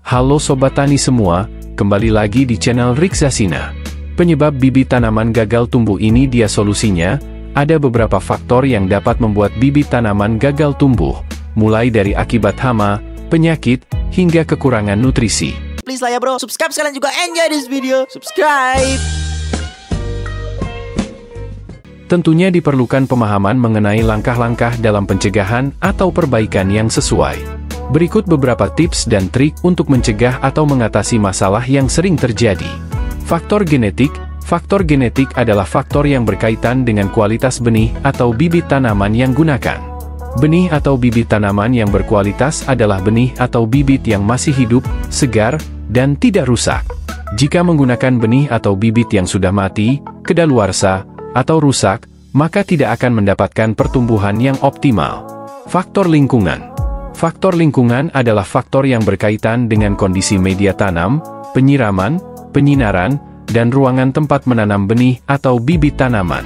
Halo Sobat Tani semua, kembali lagi di channel Rikzasina. Penyebab bibit tanaman gagal tumbuh ini dia solusinya, ada beberapa faktor yang dapat membuat bibit tanaman gagal tumbuh, mulai dari akibat hama, penyakit, hingga kekurangan nutrisi. Please lah ya bro, subscribe sekalian juga enjoy this video, subscribe! Tentunya diperlukan pemahaman mengenai langkah-langkah dalam pencegahan atau perbaikan yang sesuai. Berikut beberapa tips dan trik untuk mencegah atau mengatasi masalah yang sering terjadi. Faktor genetik. Faktor genetik adalah faktor yang berkaitan dengan kualitas benih atau bibit tanaman yang gunakan. Benih atau bibit tanaman yang berkualitas adalah benih atau bibit yang masih hidup, segar, dan tidak rusak. Jika menggunakan benih atau bibit yang sudah mati, kedaluarsa, atau rusak, maka tidak akan mendapatkan pertumbuhan yang optimal. Faktor lingkungan. Faktor lingkungan adalah faktor yang berkaitan dengan kondisi media tanam, penyiraman, penyinaran, dan ruangan tempat menanam benih atau bibit tanaman.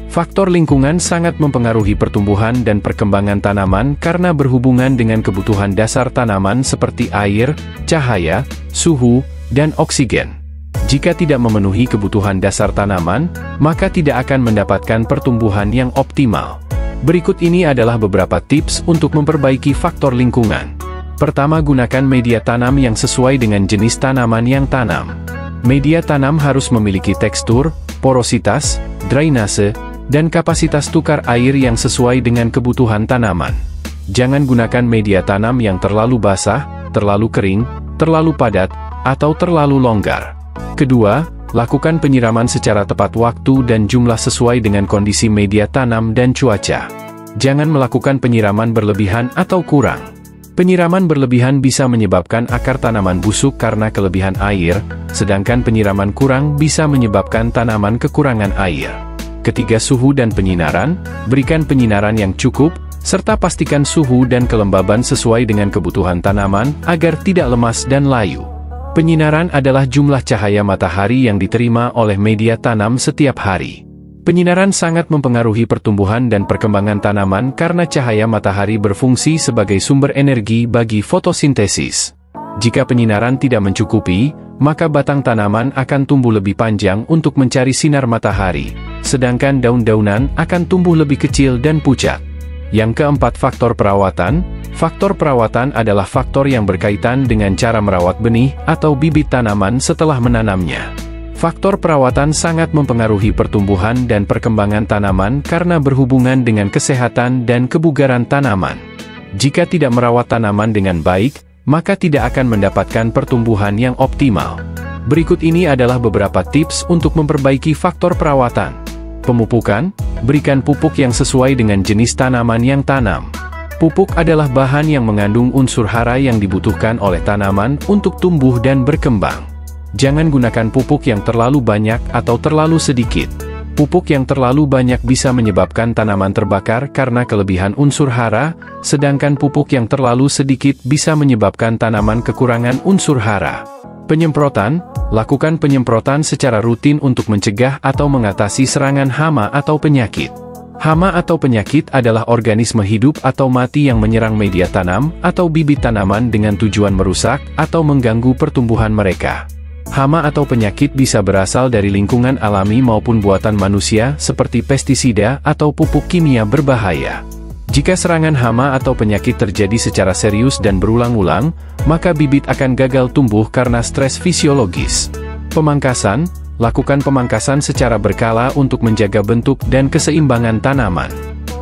Faktor lingkungan sangat mempengaruhi pertumbuhan dan perkembangan tanaman karena berhubungan dengan kebutuhan dasar tanaman seperti air, cahaya, suhu, dan oksigen. Jika tidak memenuhi kebutuhan dasar tanaman, maka tidak akan mendapatkan pertumbuhan yang optimal. Berikut ini adalah beberapa tips untuk memperbaiki faktor lingkungan. Pertama, gunakan media tanam yang sesuai dengan jenis tanaman yang tanam. Media tanam harus memiliki tekstur, porositas, drainase, dan kapasitas tukar air yang sesuai dengan kebutuhan tanaman. Jangan gunakan media tanam yang terlalu basah, terlalu kering, terlalu padat, atau terlalu longgar. Kedua, lakukan penyiraman secara tepat waktu dan jumlah sesuai dengan kondisi media tanam dan cuaca. Jangan melakukan penyiraman berlebihan atau kurang. Penyiraman berlebihan bisa menyebabkan akar tanaman busuk karena kelebihan air, sedangkan penyiraman kurang bisa menyebabkan tanaman kekurangan air. Ketiga, suhu dan penyinaran. Berikan penyinaran yang cukup, serta pastikan suhu dan kelembaban sesuai dengan kebutuhan tanaman agar tidak lemas dan layu. Penyinaran adalah jumlah cahaya matahari yang diterima oleh media tanam setiap hari. Penyinaran sangat mempengaruhi pertumbuhan dan perkembangan tanaman karena cahaya matahari berfungsi sebagai sumber energi bagi fotosintesis. Jika penyinaran tidak mencukupi, maka batang tanaman akan tumbuh lebih panjang untuk mencari sinar matahari, sedangkan daun-daunan akan tumbuh lebih kecil dan pucat. Yang keempat, faktor perawatan. Faktor perawatan adalah faktor yang berkaitan dengan cara merawat benih atau bibit tanaman setelah menanamnya. Faktor perawatan sangat mempengaruhi pertumbuhan dan perkembangan tanaman karena berhubungan dengan kesehatan dan kebugaran tanaman. Jika tidak merawat tanaman dengan baik, maka tidak akan mendapatkan pertumbuhan yang optimal. Berikut ini adalah beberapa tips untuk memperbaiki faktor perawatan. Pemupukan. Berikan pupuk yang sesuai dengan jenis tanaman yang tanam. Pupuk adalah bahan yang mengandung unsur hara yang dibutuhkan oleh tanaman untuk tumbuh dan berkembang. Jangan gunakan pupuk yang terlalu banyak atau terlalu sedikit. Pupuk yang terlalu banyak bisa menyebabkan tanaman terbakar karena kelebihan unsur hara, sedangkan pupuk yang terlalu sedikit bisa menyebabkan tanaman kekurangan unsur hara. Penyemprotan. Lakukan penyemprotan secara rutin untuk mencegah atau mengatasi serangan hama atau penyakit. Hama atau penyakit adalah organisme hidup atau mati yang menyerang media tanam atau bibit tanaman dengan tujuan merusak atau mengganggu pertumbuhan mereka. Hama atau penyakit bisa berasal dari lingkungan alami maupun buatan manusia seperti pestisida atau pupuk kimia berbahaya. Jika serangan hama atau penyakit terjadi secara serius dan berulang-ulang, maka bibit akan gagal tumbuh karena stres fisiologis. Pemangkasan. Lakukan pemangkasan secara berkala untuk menjaga bentuk dan keseimbangan tanaman.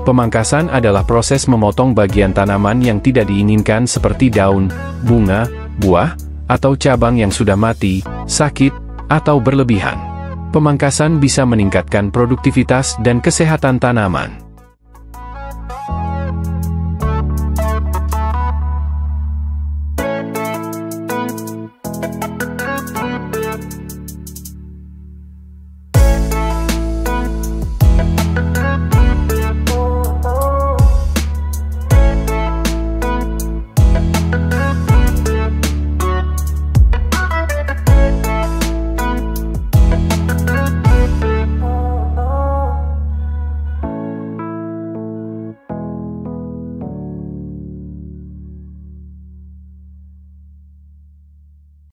Pemangkasan adalah proses memotong bagian tanaman yang tidak diinginkan seperti daun, bunga, buah, atau cabang yang sudah mati, sakit, atau berlebihan. Pemangkasan bisa meningkatkan produktivitas dan kesehatan tanaman.